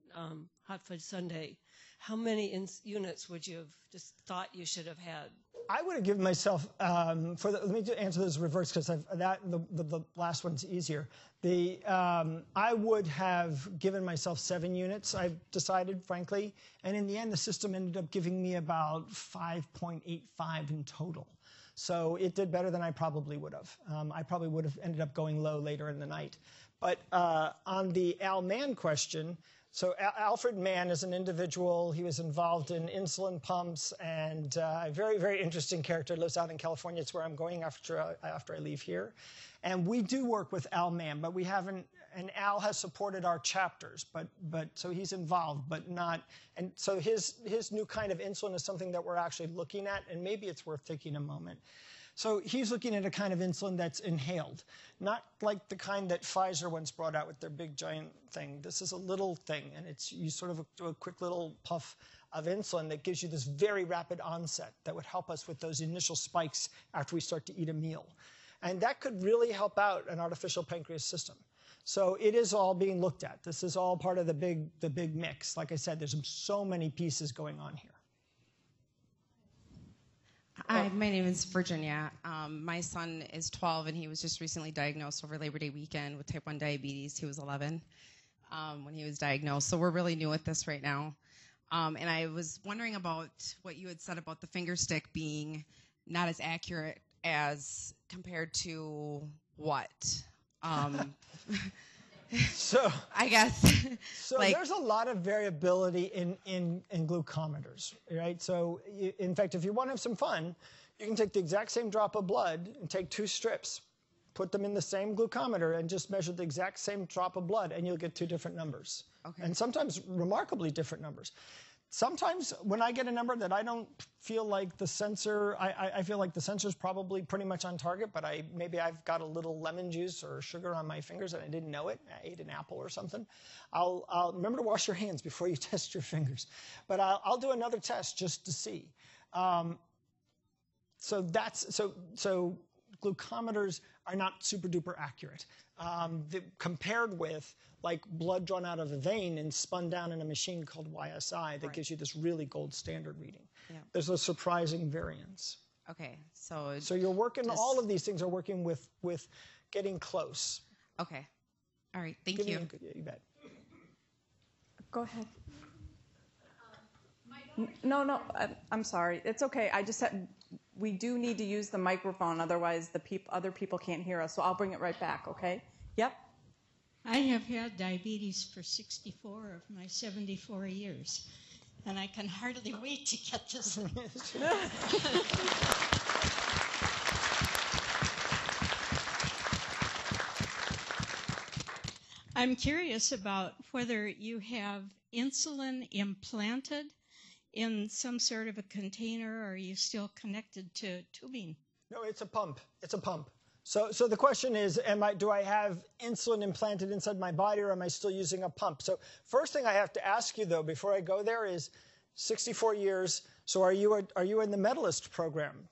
hot fudge sundae, how many units would you have just thought you should have had? I would have given myself, let me answer this reverse because the last one's easier. I would have given myself 7 units, I've decided, frankly. And in the end, the system ended up giving me about 5.85 in total. So it did better than I probably would have. I probably would have ended up going low later in the night. But on the Al Mann question, So Alfred Mann is an individual. He was involved in insulin pumps and a very, very interesting character. Lives out in California. It's where I'm going after I leave here. And we do work with Al Mann, but we haven't, and Al has supported our chapters, but so he's involved, but not, and so his new kind of insulin is something that we're actually looking at, and maybe it's worth taking a moment. So he's looking at a kind of insulin that's inhaled, not like the kind that Pfizer once brought out with their big giant thing. This is a little thing, and it's you sort of do a quick little puff of insulin that gives you this very rapid onset that would help us with those initial spikes after we start to eat a meal. And that could really help out an artificial pancreas system. So it is all being looked at. This is all part of the big mix. Like I said, there's so many pieces going on here. Hi, my name is Virginia. My son is 12, and he was just recently diagnosed over Labor Day weekend with type 1 diabetes. He was 11 when he was diagnosed, so we're really new at this right now. And I was wondering about what you had said about the finger stick being not as accurate as compared to what? So I guess. So like, there's a lot of variability in glucometers, right? So in fact, if you want to have some fun, you can take the exact same drop of blood and take 2 strips, put them in the same glucometer, and just measure the exact same drop of blood, and you'll get 2 different numbers. Okay. And sometimes remarkably different numbers. Sometimes when I get a number that I don't feel like the sensor, I feel like the sensor's probably pretty much on target, but maybe I've got a little lemon juice or sugar on my fingers and I didn't know it. I ate an apple or something. I'll remember to wash your hands before you test your fingers. But I'll do another test just to see. So glucometers are not super duper accurate. Compared with like blood drawn out of a vein and spun down in a machine called YSI that gives you this really gold standard reading. Yeah. There's a surprising variance. Okay, so you're working, all of these things are working with getting close. Okay. All right, thank you. Yeah, you bet. Go ahead. No, I'm sorry. It's okay. I just said we do need to use the microphone, otherwise the other people can't hear us. So I'll bring it right back, okay? Yep. I have had diabetes for 64 of my 74 years, and I can hardly wait to get this. I'm curious about whether you have insulin implanted in some sort of a container, or are you still connected to tubing? No, it's a pump. It's a pump. So the question is, do I have insulin implanted inside my body, or am I still using a pump? So first thing I have to ask you, though, before I go there is 64 years. So are you in the medalist program?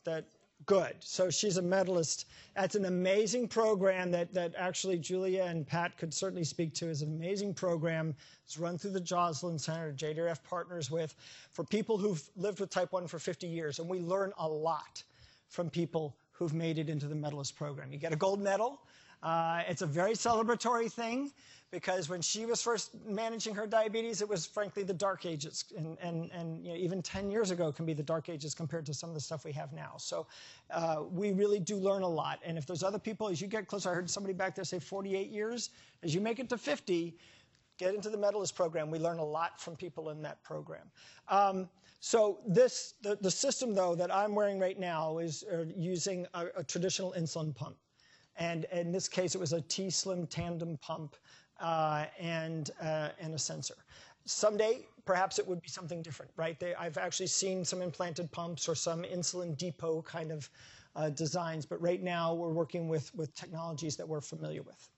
Good. So she's a medalist. That's an amazing program that actually Julia and Pat could certainly speak to. Is an amazing program. It's run through the Joslin Center, JDRF partners with, for people who've lived with type 1 for 50 years. And we learn a lot from people who've made it into the medalist program. You get a gold medal. It's a very celebratory thing because when she was first managing her diabetes, it was frankly the dark ages. And even 10 years ago can be the dark ages compared to some of the stuff we have now. So we really do learn a lot. And if there's other people, as you get closer, I heard somebody back there say 48 years. As you make it to 50, get into the medalist program. We learn a lot from people in that program. So the system, though, that I'm wearing right now is using a traditional insulin pump. And in this case, it was a T-Slim tandem pump and a sensor. Someday, perhaps it would be something different, right? I've actually seen some implanted pumps or some insulin depot kind of designs. But right now, we're working with technologies that we're familiar with.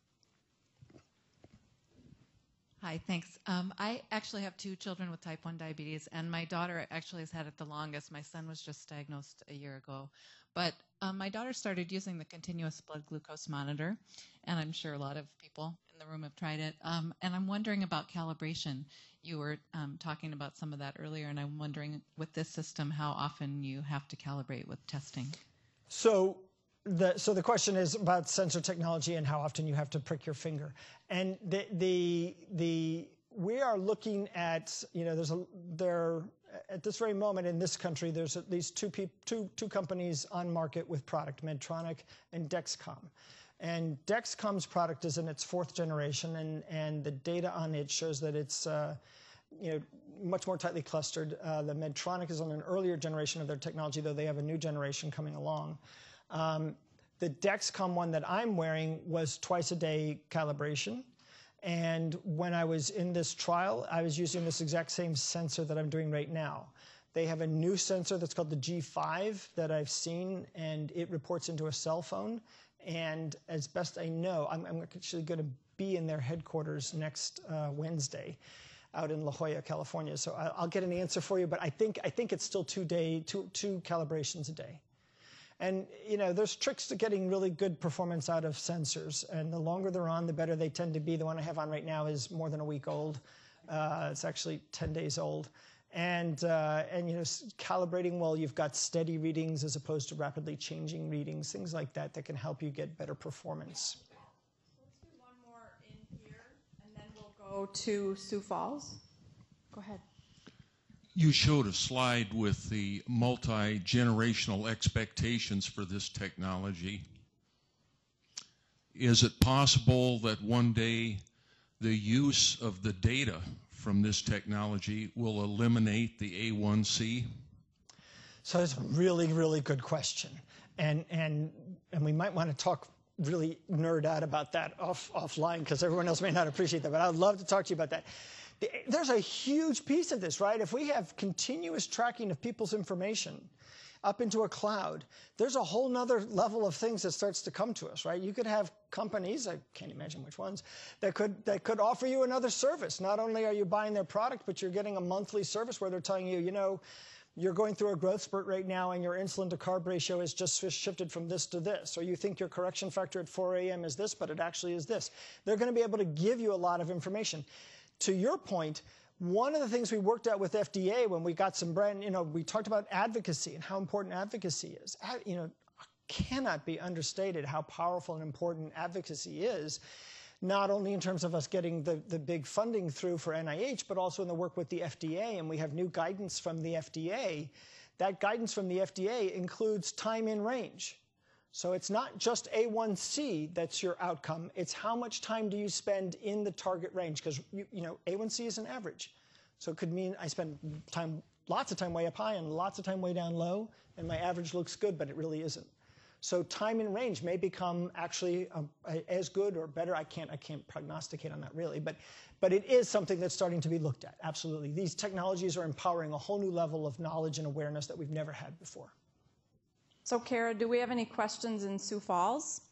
Hi, thanks. I actually have 2 children with type 1 diabetes, and my daughter actually has had it the longest. My son was just diagnosed a year ago. But my daughter started using the continuous blood glucose monitor, and I'm sure a lot of people in the room have tried it. And I'm wondering about calibration. You were talking about some of that earlier, and I'm wondering with this system how often you have to calibrate with testing. So the question is about sensor technology and how often you have to prick your finger. And we are looking at, at this very moment in this country, there's at least two companies on market with product, Medtronic and Dexcom. And Dexcom's product is in its 4th generation, and the data on it shows that it's much more tightly clustered. The Medtronic is on an earlier generation of their technology, though they have a new generation coming along. The Dexcom one that I'm wearing was twice-a-day calibration. And when I was in this trial, I was using this exact same sensor that I'm doing right now. They have a new sensor that's called the G5 that I've seen, and it reports into a cell phone. And as best I know, I'm actually going to be in their headquarters next Wednesday out in La Jolla, California. So I'll get an answer for you, but I think it's still two calibrations a day. And, there's tricks to getting really good performance out of sensors. And the longer they're on, the better they tend to be. The one I have on right now is more than a week old. It's actually 10 days old. And calibrating while you've got steady readings as opposed to rapidly changing readings, things like that can help you get better performance. Let's do one more in here, and then we'll go to Sioux Falls. Go ahead. You showed a slide with the multi-generational expectations for this technology. Is it possible that one day the use of the data from this technology will eliminate the A1C? So it's a really, really good question. And we might want to talk really nerd out about that offline because everyone else may not appreciate that, but I'd love to talk to you about that. There's a huge piece of this, right? If we have continuous tracking of people's information up into a cloud, there's a whole nother level of things that starts to come to us, right? You could have companies, I can't imagine which ones, that could offer you another service. Not only are you buying their product, but you're getting a monthly service where they're telling you, you're going through a growth spurt right now and your insulin to carb ratio is just shifted from this to this. Or you think your correction factor at 4 a.m. is this, but it actually is this. They're going to be able to give you a lot of information. To your point, one of the things we worked out with FDA when we got some we talked about advocacy and how important advocacy is. Cannot be understated how powerful and important advocacy is, not only in terms of us getting the big funding through for NIH, but also in the work with the FDA. And we have new guidance from the FDA. That guidance from the FDA includes time in range. So it's not just A1C that's your outcome. It's how much time do you spend in the target range? Because A1C is an average. So it could mean I spend lots of time way up high and lots of time way down low, and my average looks good, but it really isn't. So time in range may become actually as good or better. I can't prognosticate on that really, but it is something that's starting to be looked at. Absolutely, these technologies are empowering a whole new level of knowledge and awareness that we've never had before. So, Kara, do we have any questions in Sioux Falls?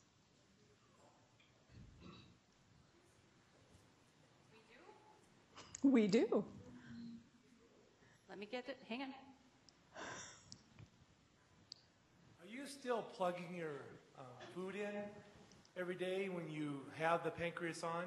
We do. Let me get it. Hang on. Are you still plugging your food in every day when you have the pancreas on?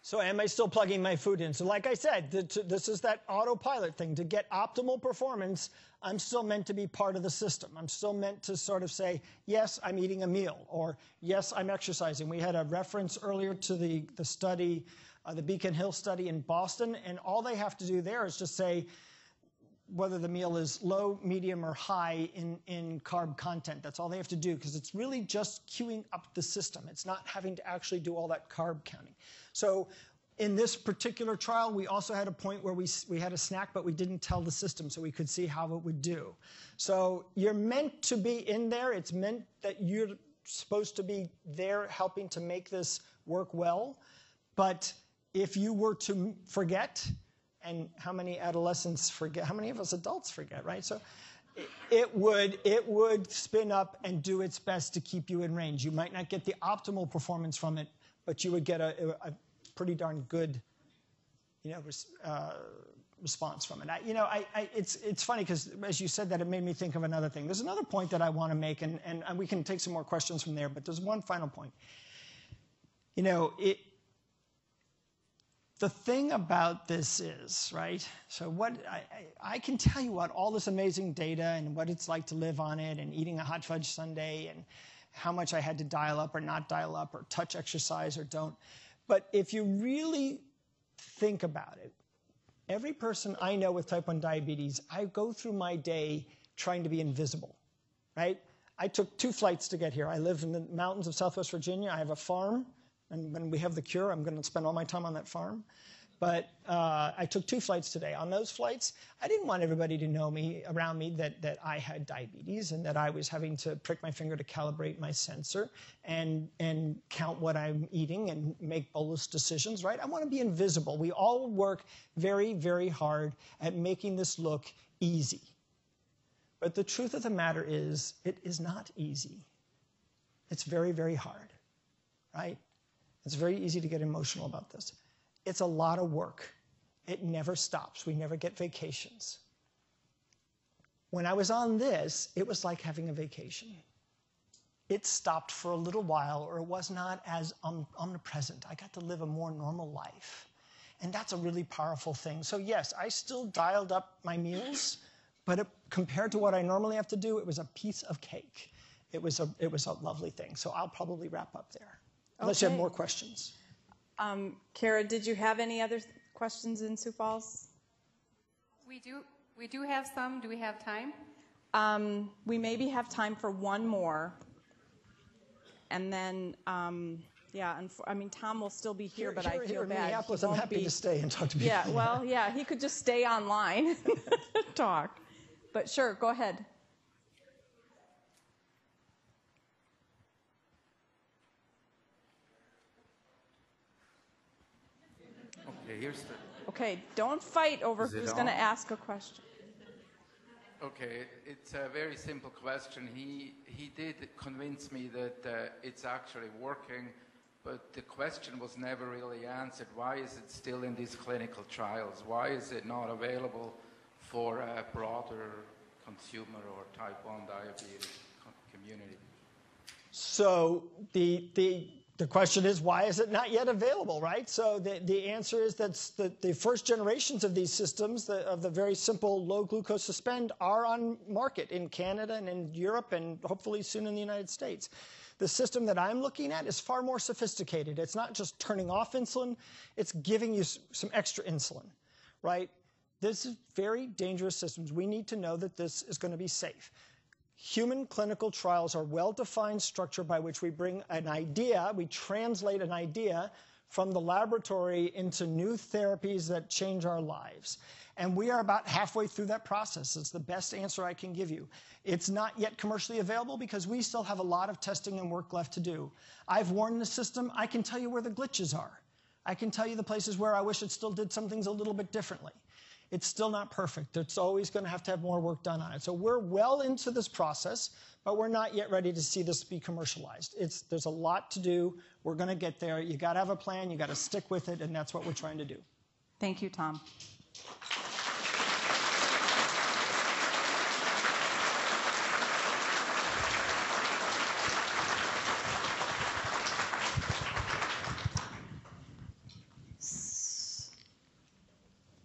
So am I still plugging my food in? So like I said, this is that autopilot thing. To get optimal performance, I'm still meant to be part of the system. I'm still meant to sort of say, yes, I'm eating a meal, or yes, I'm exercising. We had a reference earlier to the study, the Beacon Hill study in Boston, and all they have to do there is just say whether the meal is low, medium, or high in carb content. That's all they have to do, because it's really just queuing up the system. It's not having to actually do all that carb counting. So in this particular trial, we also had a point where we had a snack, but we didn't tell the system so we could see how it would do. So you're meant to be in there. It's meant that you're supposed to be there helping to make this work well. But if you were to forget, and how many adolescents forget, how many of us adults forget, right? So it would spin up and do its best to keep you in range. You might not get the optimal performance from it, but you would get a pretty darn good, response from it. It's funny because as you said that, it made me think of another thing. There's another point that I want to make, and we can take some more questions from there. But there's one final point. The thing about this is, right? So what I can tell you what all this amazing data and what it's like to live on it, and eating a hot fudge sundae, and how much I had to dial up or not dial up, or touch exercise or don't. But if you really think about it, every person I know with type 1 diabetes, I go through my day trying to be invisible, right? I took 2 flights to get here. I live in the mountains of Southwest Virginia. I have a farm, and when we have the cure, I'm going to spend all my time on that farm. But I took 2 flights today. On those flights, I didn't want everybody to know around me that I had diabetes and that I was having to prick my finger to calibrate my sensor and count what I'm eating and make bolus decisions, right? I want to be invisible. We all work very, very hard at making this look easy. But the truth of the matter is, it is not easy. It's very, very hard, right? It's very easy to get emotional about this. It's a lot of work. It never stops. We never get vacations. When I was on this, it was like having a vacation. It stopped for a little while, or it was not as omnipresent. I got to live a more normal life. And that's a really powerful thing. So yes, I still dialed up my meals, but compared to what I normally have to do, it was a piece of cake. It was a lovely thing. So I'll probably wrap up there, unless you have more questions. Kara, did you have any other questions in Sioux Falls? We do have some. Do we have time? We maybe have time for one more. And then, yeah, I mean, Tom will still be here, but I feel in bad. Minneapolis, I'm happy to stay and talk to people. Yeah, well, yeah, he could just stay online and talk. But sure, go ahead. Okay, don't fight over who's going to ask a question. Okay, it's a very simple question. He did convince me that it's actually working, but the question was never really answered. Why is it still in these clinical trials? Why is it not available for a broader consumer or type 1 diabetes community? So the question is, why is it not yet available, right? So the answer is that the first generations of these systems, of the very simple low glucose suspend, are on market in Canada and in Europe and hopefully soon in the United States. The system that I'm looking at is far more sophisticated. It's not just turning off insulin, it's giving you some extra insulin, right? This is very dangerous systems. We need to know that this is going to be safe. Human clinical trials are well-defined structure by which we bring an idea, we translate an idea from the laboratory into new therapies that change our lives. And we are about halfway through that process. It's the best answer I can give you. It's not yet commercially available because we still have a lot of testing and work left to do. I've warned the system. I can tell you where the glitches are. I can tell you the places where I wish it still did some things a little bit differently. It's still not perfect. It's always going to have more work done on it. So we're well into this process, but we're not yet ready to see this be commercialized. There's a lot to do. We're going to get there. You got to have a plan. You got to stick with it, and that's what we're trying to do. Thank you, Tom.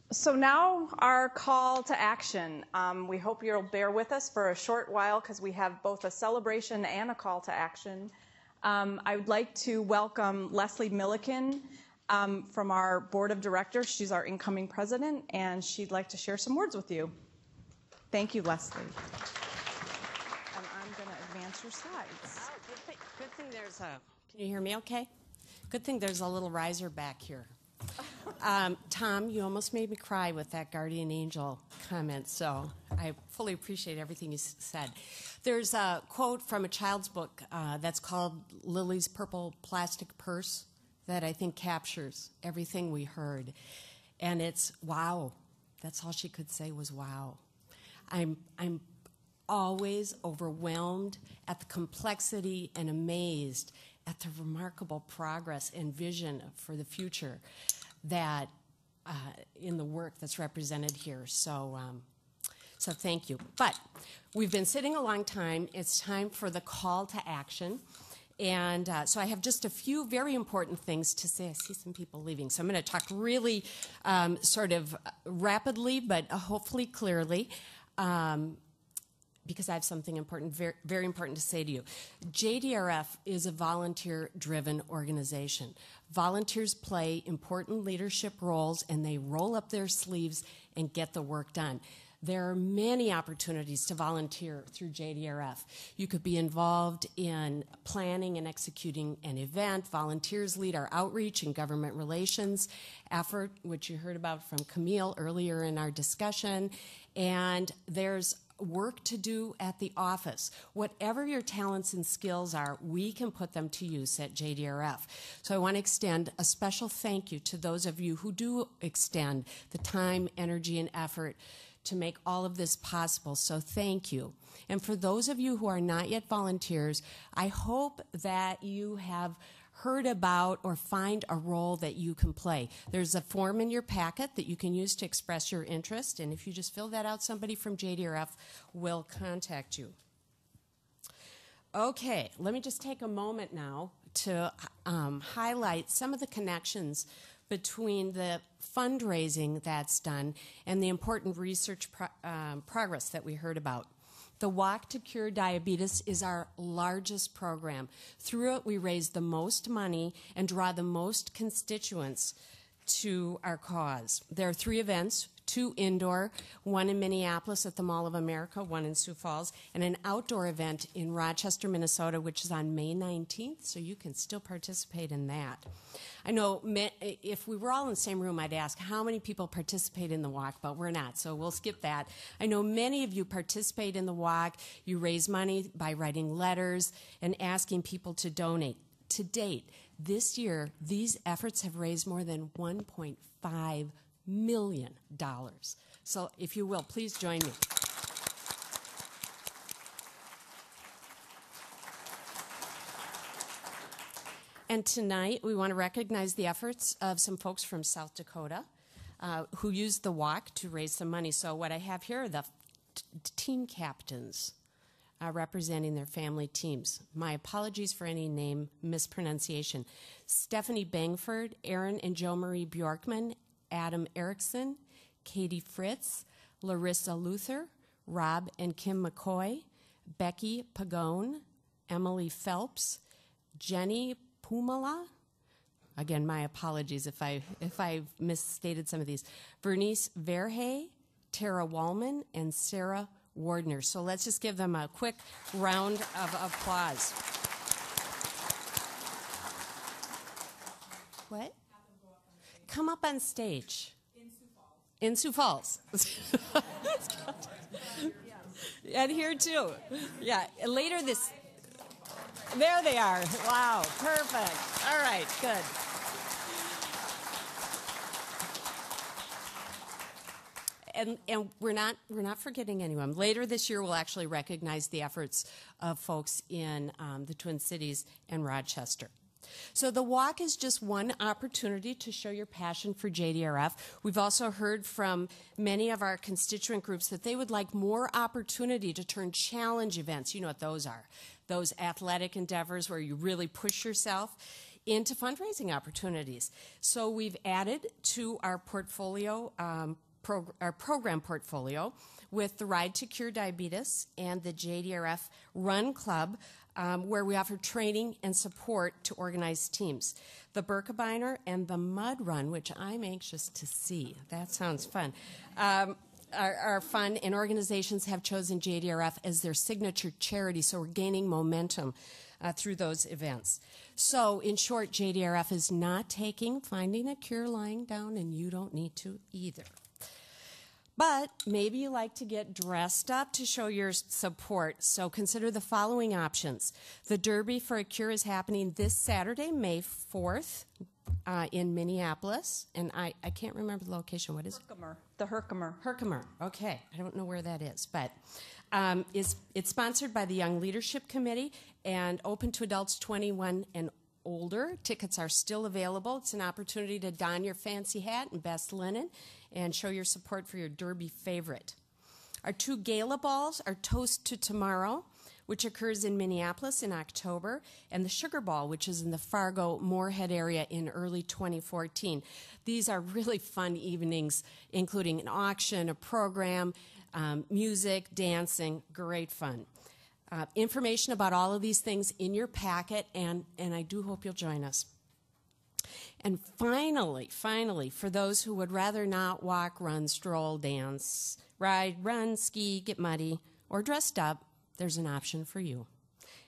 So now our call to action. We hope you'll bear with us for a short while because we have both a celebration and a call to action. I would like to welcome Leslie Milliken from our board of directors. She's our incoming president, and she'd like to share some words with you. Thank you, Leslie. And I'm going to advance your slides. Oh, good thing there's a, can you hear me okay? Good thing there's a little riser back here. Tom, you almost made me cry with that guardian angel comment, so I fully appreciate everything you said. There's a quote from a child's book that's called Lily's Purple Plastic Purse that I think captures everything we heard. And it's, wow. That's all she could say was wow. I'm always overwhelmed at the complexity and amazed at the remarkable progress and vision for the future that in the work that's represented here. So thank you. But we've been sitting a long time. It's time for the call to action. And so I have just a few very important things to say. I see some people leaving. So I'm going to talk really sort of rapidly, but hopefully clearly, because I have something important, very, very important to say to you. JDRF is a volunteer-driven organization. Volunteers play important leadership roles, and they roll up their sleeves and get the work done. There are many opportunities to volunteer through JDRF. You could be involved in planning and executing an event. Volunteers lead our outreach and government relations effort, which you heard about from Camille earlier in our discussion. And there's work to do at the office. Whatever your talents and skills are, we can put them to use at JDRF. So I want to extend a special thank you to those of you who do extend the time, energy, and effort to make all of this possible. So thank you. And for those of you who are not yet volunteers, I hope that you have heard about or find a role that you can play. There's a form in your packet that you can use to express your interest, and if you just fill that out, somebody from JDRF will contact you. Okay, let me just take a moment now to highlight some of the connections between the fundraising that's done and the important research progress that we heard about. The Walk to Cure Diabetes is our largest program. Through it, we raise the most money and draw the most constituents to our cause. There are 3 events, 2 indoor, 1 in Minneapolis at the Mall of America, 1 in Sioux Falls, and an outdoor event in Rochester, Minnesota, which is on May 19th, so you can still participate in that. I know if we were all in the same room, I'd ask how many people participate in the walk, but we're not, so we'll skip that. I know many of you participate in the walk. You raise money by writing letters and asking people to donate. To date, this year, these efforts have raised more than $1.5 million. So if you will, please join me. And tonight, we want to recognize the efforts of some folks from South Dakota who used the walk to raise some money. So what I have here are the team captains representing their family teams. My apologies for any name mispronunciation. Stephanie Bangford, Aaron and Jo Marie Bjorkman, Adam Erickson, Katie Fritz, Larissa Luther, Rob and Kim McCoy, Becky Pagone, Emily Phelps, Jenny Pumala, again, my apologies if I misstated some of these, Bernice Verhey, Tara Wallman, and Sarah Wardner. So let's just give them a quick round of applause. What? Come up on stage. In Sioux Falls. And here too. Yeah, later this. There they are. Wow, perfect. All right, good. And we're not forgetting anyone. Later this year, we'll actually recognize the efforts of folks in the Twin Cities and Rochester. So the walk is just one opportunity to show your passion for JDRF. We've also heard from many of our constituent groups that they would like more opportunity to turn challenge events, you know what those are, those athletic endeavors where you really push yourself, into fundraising opportunities. So we've added to our portfolio, our program portfolio, with the Ride to Cure Diabetes and the JDRF Run Club, where we offer training and support to organized teams. The Birkebeiner and the Mud Run, which I'm anxious to see. That sounds fun. Are fun, and organizations have chosen JDRF as their signature charity, so we're gaining momentum through those events. So, in short, JDRF is not taking finding a cure lying down, and you don't need to either. But maybe you like to get dressed up to show your support, so consider the following options. The Derby for a Cure is happening this Saturday, May 4th, in Minneapolis, and I can't remember the location. What is it? The Herkimer. Herkimer, okay. I don't know where that is, but it's sponsored by the Young Leadership Committee and open to adults 21 and older. Tickets are still available. It's an opportunity to don your fancy hat and best linen and show your support for your Derby favorite. Our 2 gala balls are Toast to Tomorrow, which occurs in Minneapolis in October, and the Sugar Ball, which is in the Fargo-Moorhead area in early 2014. These are really fun evenings, including an auction, a program, music, dancing, great fun. Information about all of these things in your packet, and I do hope you'll join us. And finally, for those who would rather not walk, run, stroll, dance, ride, run, ski, get muddy, or dressed up, there's an option for you.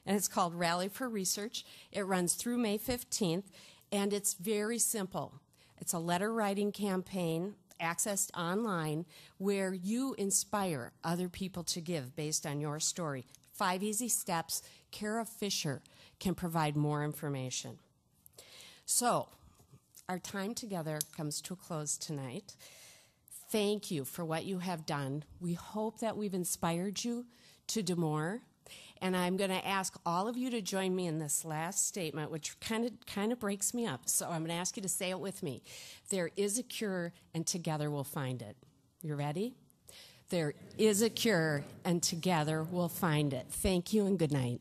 And it's called Rally for Research. It runs through May 15th, and it's very simple. It's a letter writing campaign accessed online where you inspire other people to give based on your story. 5 easy steps. Kara Fisher can provide more information. So, our time together comes to a close tonight. Thank you for what you have done. We hope that we've inspired you to do more. And I'm going to ask all of you to join me in this last statement, which kind of breaks me up. So I'm going to ask you to say it with me. There is a cure, and together we'll find it. You ready? There is a cure, and together we'll find it. Thank you, and good night.